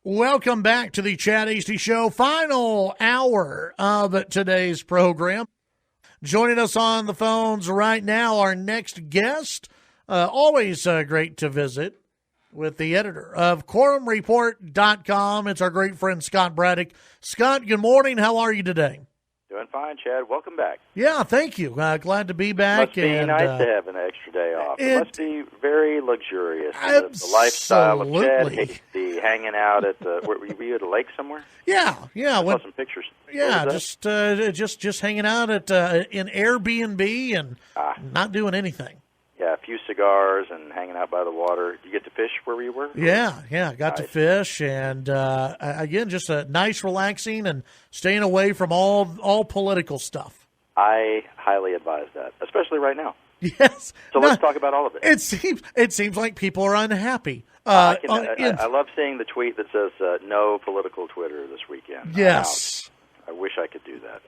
Welcome back to the Chad Hasty Show, final hour of today's program. Joining us on the phones right now, our next guest, always great to visit with the editor of quorumreport.com. It's our great friend Scott Braddock. Scott, good morning. How are you today? Doing fine, Chad. Welcome back. Yeah, thank you. Glad to be back. Must be nice to have an extra day off. It must be very luxurious. The lifestyle of Chad Hasty, hanging out at were you at a lake somewhere? Yeah. I saw some pictures. Yeah, just hanging out at in Airbnb and not doing anything. Yeah, a few cigars and hanging out by the water. Did you get to fish where you were? Yeah, got to fish, and again, just a nice, relaxing, and staying away from all political stuff. I highly advise that, especially right now. Yes. So let's talk about all of it. It seems like people are unhappy. I love seeing the tweet that says no political Twitter this weekend. Yes. I wish I could do that.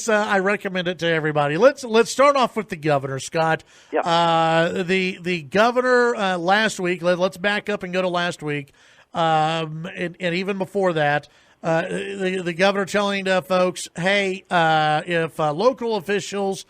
I recommend it to everybody. Let's start off with the governor, Scott. Yeah. The governor last week. Let's back up and go to last week, and even before that, the governor telling folks, hey, if local officials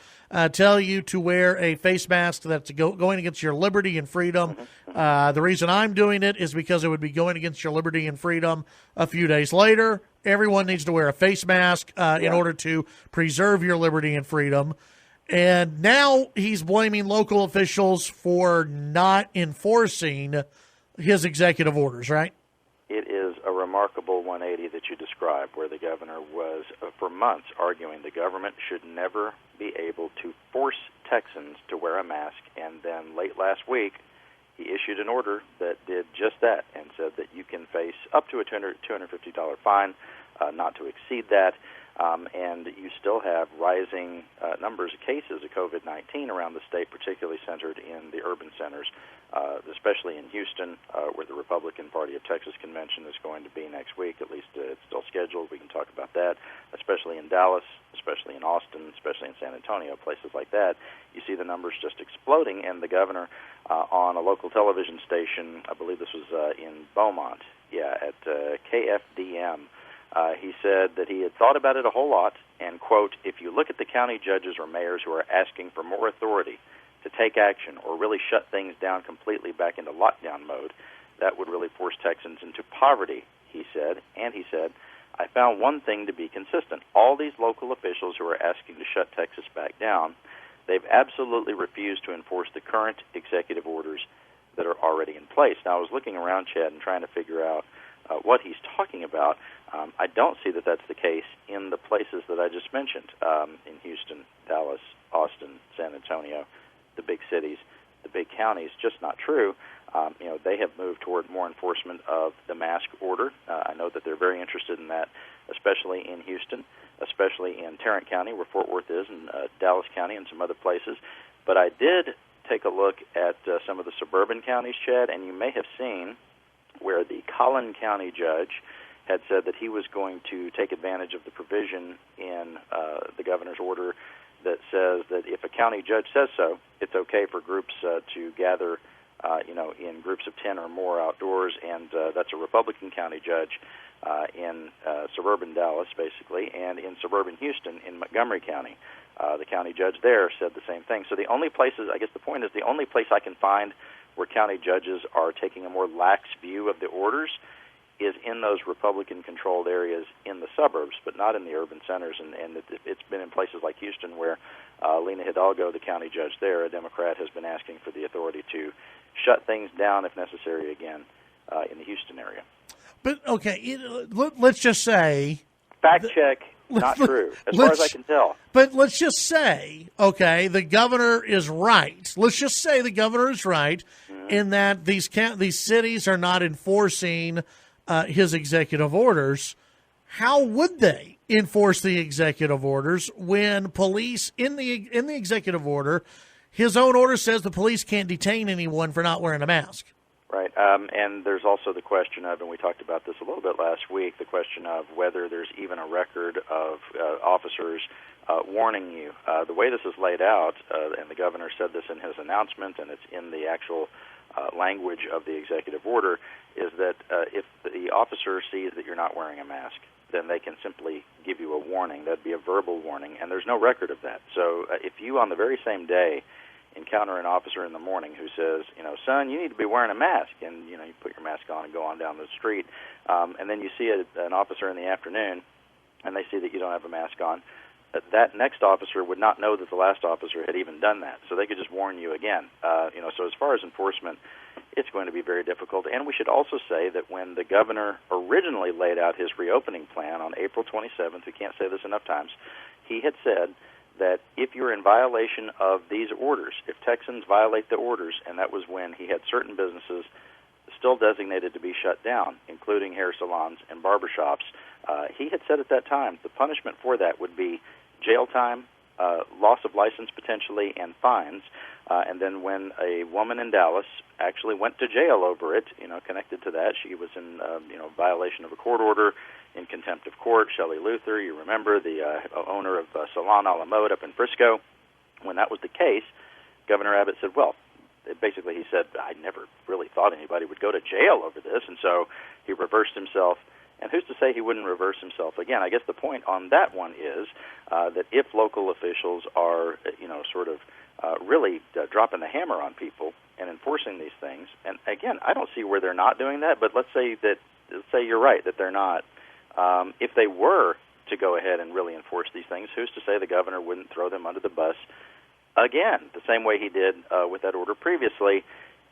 tell you to wear a face mask that's going against your liberty and freedom, the reason I'm doing it is because it would be going against your liberty and freedom a few days later. Everyone needs to wear a face mask in order to preserve your liberty and freedom. And now he's blaming local officials for not enforcing his executive orders, right? It is a remarkable 180 that you described, where the governor was, for months, arguing the government should never be able to force Texans to wear a mask. And then late last week, he issued an order that did just that and said that you can face up to a $250 fine, not to exceed that. And you still have rising numbers of cases of COVID-19 around the state, particularly centered in the urban centers, especially in Houston, where the Republican Party of Texas convention is going to be next week. At least it's still scheduled. We can talk about that, especially in Dallas, especially in Austin, especially in San Antonio, places like that. You see the numbers just exploding, and the governor on a local television station, I believe this was in Beaumont, at KFDM, he said that he had thought about it a whole lot, and, quote, if you look at the county judges or mayors who are asking for more authority to take action or really shut things down completely back into lockdown mode, that would really force Texans into poverty, he said. And he said, I found one thing to be consistent. All these local officials who are asking to shut Texas back down, they've absolutely refused to enforce the current executive orders that are already in place. Now, I was looking around, Chad, and trying to figure out what he's talking about. I don't see that that's the case in the places that I just mentioned, in Houston, Dallas, Austin, San Antonio, the big cities, the big counties. Just not true. They have moved toward more enforcement of the mask order. I know that they're very interested in that, especially in Houston, especially in Tarrant County, where Fort Worth is, and Dallas County and some other places. But I did take a look at some of the suburban counties, Chad, and you may have seen where the Collin County judge had said that he was going to take advantage of the provision in the governor's order that says that if a county judge says so, it's okay for groups to gather, in groups of 10 or more outdoors, and that's a Republican county judge in suburban Dallas, basically, and in suburban Houston in Montgomery County. The county judge there said the same thing. So the only places, I guess the point is, the only place I can find where county judges are taking a more lax view of the orders is in those Republican-controlled areas in the suburbs, but not in the urban centers. And it's been in places like Houston where Lena Hidalgo, the county judge there, a Democrat, has been asking for the authority to shut things down, if necessary, again, in the Houston area. But, okay, let's just say... Fact check, not true, as far as I can tell. But let's just say, okay, the governor is right. Let's just say the governor is right in that these cities are not enforcing his executive orders. How would they enforce the executive orders when police, in the executive order, his own order says the police can't detain anyone for not wearing a mask? Right, and there's also the question of, and we talked about this a little bit last week, the question of whether there's even a record of officers warning you. The way this is laid out, and the governor said this in his announcement, and it's in the actual language of the executive order, is that if the officer sees that you're not wearing a mask, then they can simply give you a warning. That'd be a verbal warning, and there's no record of that. So if you, on the very same day, encounter an officer in the morning who says, son, you need to be wearing a mask, and, you put your mask on and go on down the street, and then you see an officer in the afternoon, and they see that you don't have a mask on, that next officer would not know that the last officer had even done that. So they could just warn you again. So as far as enforcement, it's going to be very difficult. And we should also say that when the governor originally laid out his reopening plan on April 27th, we can't say this enough times, he had said that if you're in violation of these orders, if Texans violate the orders, and that was when he had certain businesses still designated to be shut down, including hair salons and barbershops, he had said at that time the punishment for that would be jail time, loss of license potentially, and fines. And then when a woman in Dallas actually went to jail over it, connected to that, she was in violation of a court order, in contempt of court. Shelley Luther, you remember, the owner of Salon a la Mode up in Frisco. When that was the case, Governor Abbott said, well, basically he said, I never really thought anybody would go to jail over this, and so he reversed himself. And who's to say he wouldn't reverse himself again? I guess the point on that one is that if local officials are, really dropping the hammer on people and enforcing these things, and again, I don't see where they're not doing that, but let's say you're right, that they're not. If they were to go ahead and really enforce these things, who's to say the governor wouldn't throw them under the bus again, the same way he did with that order previously?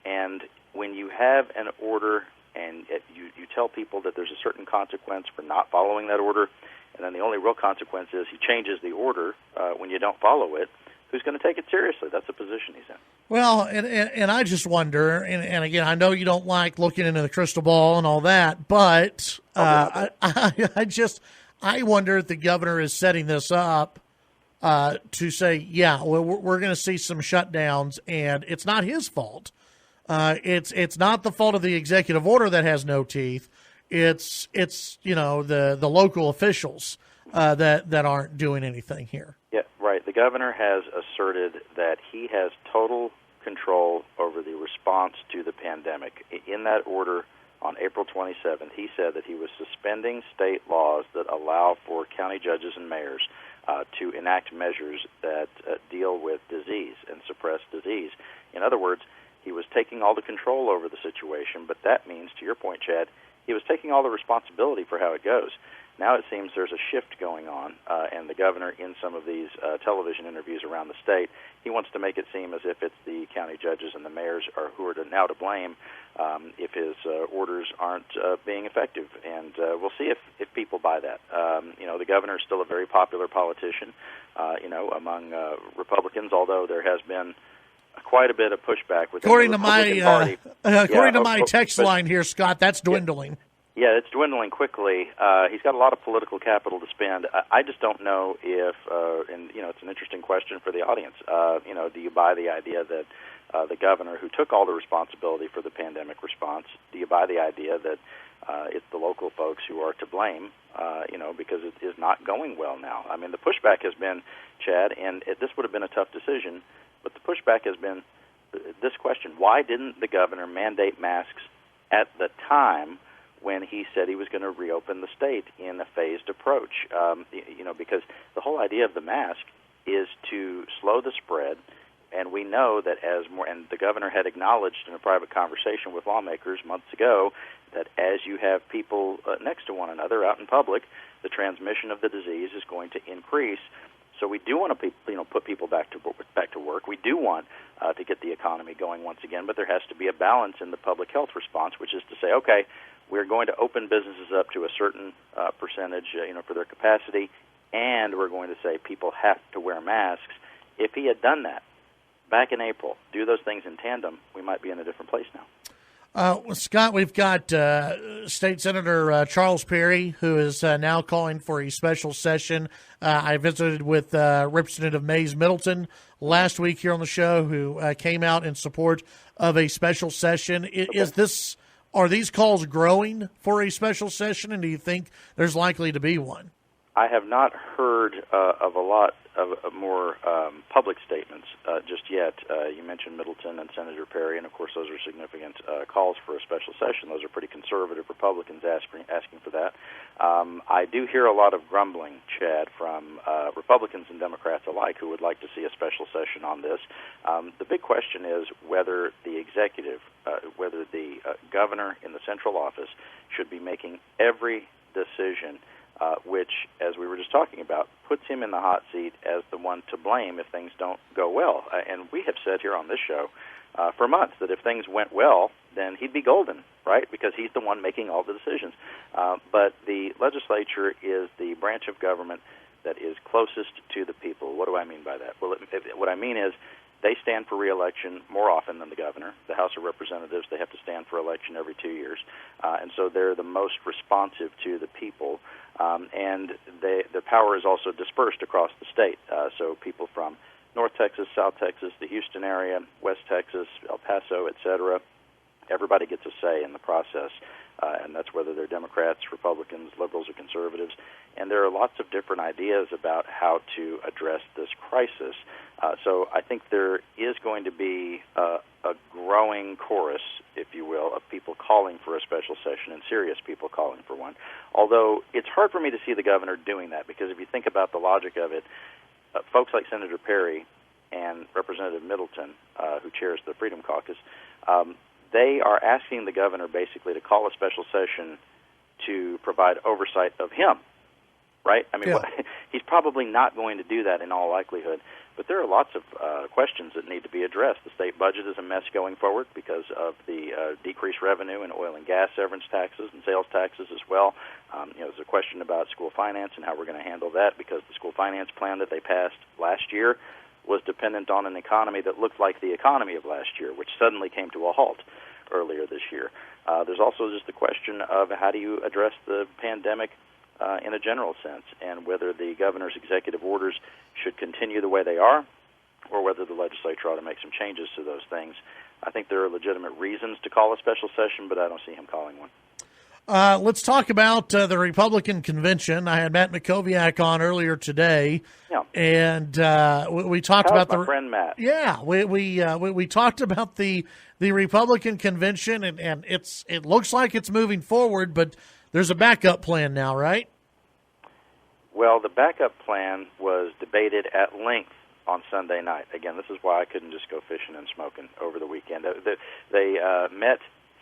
And when you have an order and you tell people that there's a certain consequence for not following that order, and then the only real consequence is he changes the order when you don't follow it, who's going to take it seriously? That's the position he's in. Well, and I just wonder, and again, I know you don't like looking into the crystal ball and all that, but I wonder if the governor is setting this up to say, yeah, well, we're going to see some shutdowns, and it's not his fault. It's not the fault of the executive order that has no teeth. It's the local officials that aren't doing anything here. Yeah, right. The governor has asserted that he has total control over the response to the pandemic. In that order on April 27th, he said that he was suspending state laws that allow for county judges and mayors to enact measures that deal with disease and suppress disease. In other words, he was taking all the control over the situation, but that means, to your point, Chad, he was taking all the responsibility for how it goes. Now it seems there's a shift going on, and the governor, in some of these television interviews around the state, he wants to make it seem as if it's the county judges and the mayors who are now to blame if his orders aren't being effective. And we'll see if people buy that. The governor is still a very popular politician, among Republicans, although there has been quite a bit of pushback within the Republican Party. According to my text line here, Scott, that's dwindling. Yeah, it's dwindling quickly. He's got a lot of political capital to spend. I just don't know if, it's an interesting question for the audience. Do you buy the idea that the governor, who took all the responsibility for the pandemic response, do you buy the idea that it's the local folks who are to blame, because it is not going well now? I mean, the pushback has been, Chad, and this would have been a tough decision, but the pushback has been this question: why didn't the governor mandate masks at the time when he said he was going to reopen the state in a phased approach? Because the whole idea of the mask is to slow the spread, and we know that as more, and the governor had acknowledged in a private conversation with lawmakers months ago, that as you have people next to one another out in public, the transmission of the disease is going to increase. So we do want to, put people back to work. We do want to get the economy going once again, but there has to be a balance in the public health response, which is to say, okay, we're going to open businesses up to a certain percentage, for their capacity, and we're going to say people have to wear masks. If he had done that back in April, do those things in tandem, we might be in a different place now. Scott, we've got State Senator Charles Perry, who is now calling for a special session. I visited with Representative Mays Middleton last week here on the show, who came out in support of a special session. Are these calls growing for a special session, and do you think there's likely to be one? I have not heard of a lot of more public statements just yet. You mentioned Middleton and Senator Perry, and of course those are significant calls for a special session. Those are pretty conservative Republicans asking for that. I do hear a lot of grumbling, Chad, from Republicans and Democrats alike who would like to see a special session on this. The big question is whether the executive, whether the governor in the central office should be making every decision, which, as we were just talking about, puts him in the hot seat as the one to blame if things don't go well. And we have said here on this show for months that if things went well, then he'd be golden, right? Because he's the one making all the decisions. But the legislature is the branch of government that is closest to the people. What do I mean by that? Well, what I mean is they stand for re-election more often than the governor. The House of Representatives, they have to stand for election every 2 years. And so they're the most responsive to the people. And the power is also dispersed across the state. So people from North Texas, South Texas, the Houston area, West Texas, El Paso, et cetera, everybody gets a say in the process. And that's whether they're Democrats, Republicans, liberals, or conservatives. And there are lots of different ideas about how to address this crisis. So I think there is going to be a growing chorus, if you will, of people calling for a special session and serious people calling for one. Although it's hard for me to see the governor doing that, because if you think about the logic of it, folks like Senator Perry and Representative Middleton, who chairs the Freedom Caucus, they are asking the governor basically to call a special session to provide oversight of him, right? I mean, he's probably not going to do that in all likelihood, but there are lots of questions that need to be addressed. The state budget is a mess going forward because of the decreased revenue in oil and gas severance taxes and sales taxes as well. There's a question about school finance and how we're going to handle that, because the school finance plan that they passed last year was dependent on an economy that looked like the economy of last year, which suddenly came to a halt earlier this year. There's also just the question of how do you address the pandemic in a general sense, and whether the governor's executive orders should continue the way they are, or whether the legislature ought to make some changes to those things. I think there are legitimate reasons to call a special session, but I don't see him calling one. Let's talk about the Republican convention. I had Matt Mackowiak on earlier today, and we talked about my friend Matt. Yeah, we talked about the Republican convention, and it looks like it's moving forward, but there's a backup plan now, right? Well, the backup plan was debated at length on Sunday night. Again, this is why I couldn't just go fishing and smoking over the weekend. They met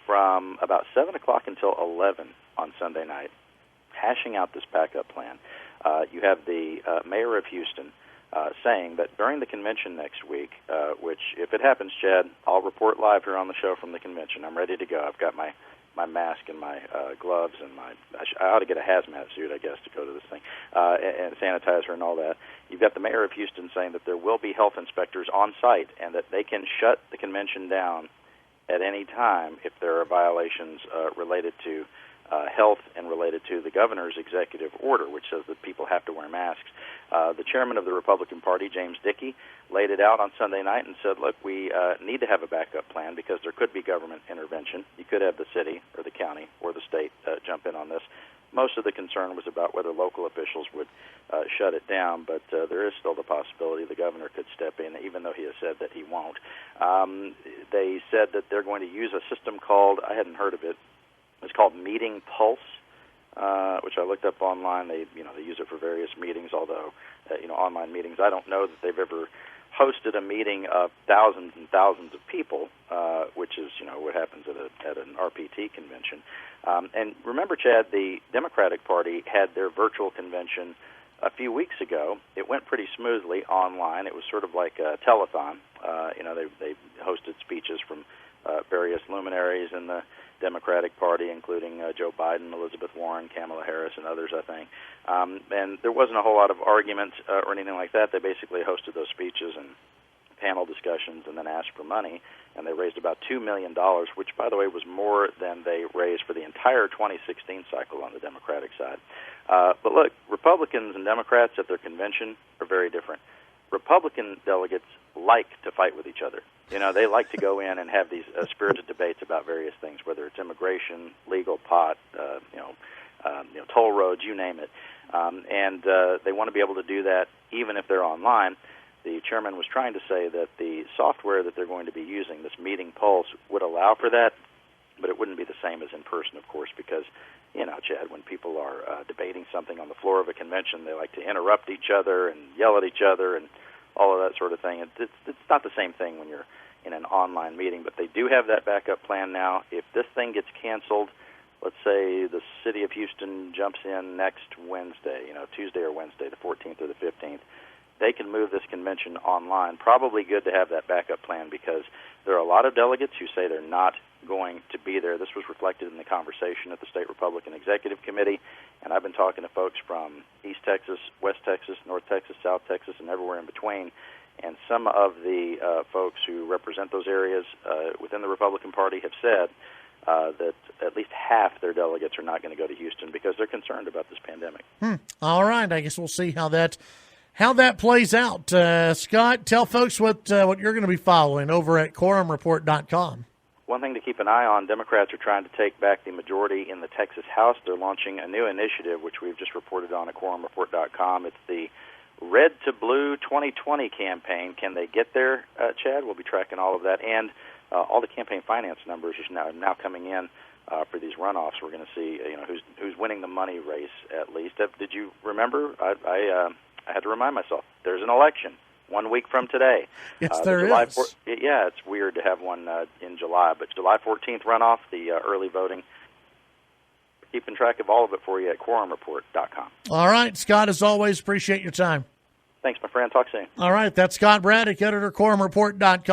from about 7 o'clock until 11 on Sunday night, hashing out this backup plan. You have the mayor of Houston saying that during the convention next week, which, if it happens, Chad, I'll report live here on the show from the convention. I'm ready to go. I've got my mask and my gloves and I ought to get a hazmat suit, I guess, to go to this thing, and sanitizer and all that. You've got the mayor of Houston saying that there will be health inspectors on site and that they can shut the convention down at any time if there are violations related to health and related to the governor's executive order, which says that people have to wear masks. The chairman of the Republican Party, James Dickey, laid it out on Sunday night and said, look, we need to have a backup plan because there could be government intervention. You could have the city or the county or the state jump in on this. Most of the concern was about whether local officials would shut it down, but there is still the possibility the governor could step in, even though he has said that he won't. They said that they're going to use a system called, I hadn't heard of it, it's called Meeting Pulse, which I looked up online. They use it for various meetings, although, online meetings. I don't know that they've ever hosted a meeting of thousands and thousands of people, which is, what happens at an RPT convention. And remember, Chad, the Democratic Party had their virtual convention a few weeks ago. It went pretty smoothly online. It was sort of like a telethon. They hosted speeches from various luminaries in the Democratic Party, including Joe Biden, Elizabeth Warren, Kamala Harris, and others, I think. And there wasn't a whole lot of argument or anything like that. They basically hosted those speeches and panel discussions and then asked for money, and they raised about $2 million, which, by the way, was more than they raised for the entire 2016 cycle on the Democratic side. But look, Republicans and Democrats at their convention are very different. Republican delegates like to fight with each other. They like to go in and have these spirited debates about various things, whether it's immigration, legal, pot, toll roads, you name it. and they want to be able to do that even if they're online. The chairman was trying to say that the software that they're going to be using, this Meeting Pulse, would allow for that, but it wouldn't be the same as in person, of course, because, you know, Chad, when people are debating something on the floor of a convention, they like to interrupt each other and yell at each other and all of that sort of thing. It's not the same thing when you're in an online meeting, but they do have that backup plan now. If this thing gets canceled, let's say the city of Houston jumps in next Wednesday, Tuesday or Wednesday, the 14th or the 15th, they can move this convention online. Probably good to have that backup plan because there are a lot of delegates who say they're not going to be there. This was reflected in the conversation at the State Republican Executive Committee, and I've been talking to folks from East Texas, West Texas, North Texas, South Texas, and everywhere in between. And some of the folks who represent those areas within the Republican Party have said that at least half their delegates are not going to go to Houston because they're concerned about this pandemic. All right. I guess we'll see how that plays out. Scott, tell folks what you're going to be following over at quorumreport.com. One thing to keep an eye on, Democrats are trying to take back the majority in the Texas House. They're launching a new initiative, which we've just reported on at quorumreport.com. It's the Red to Blue 2020 campaign. Can they get there, Chad? We'll be tracking all of that. And all the campaign finance numbers are now coming in for these runoffs. We're going to see who's winning the money race at least. Did you remember? I had to remind myself, there's an election 1 week from today. Yes, there is. Yeah, it's weird to have one in July, but July 14th runoff, the early voting. Keeping track of all of it for you at quorumreport.com. All right, Scott, as always, appreciate your time. Thanks, my friend. Talk soon. All right, that's Scott Braddock, editor, quorumreport.com.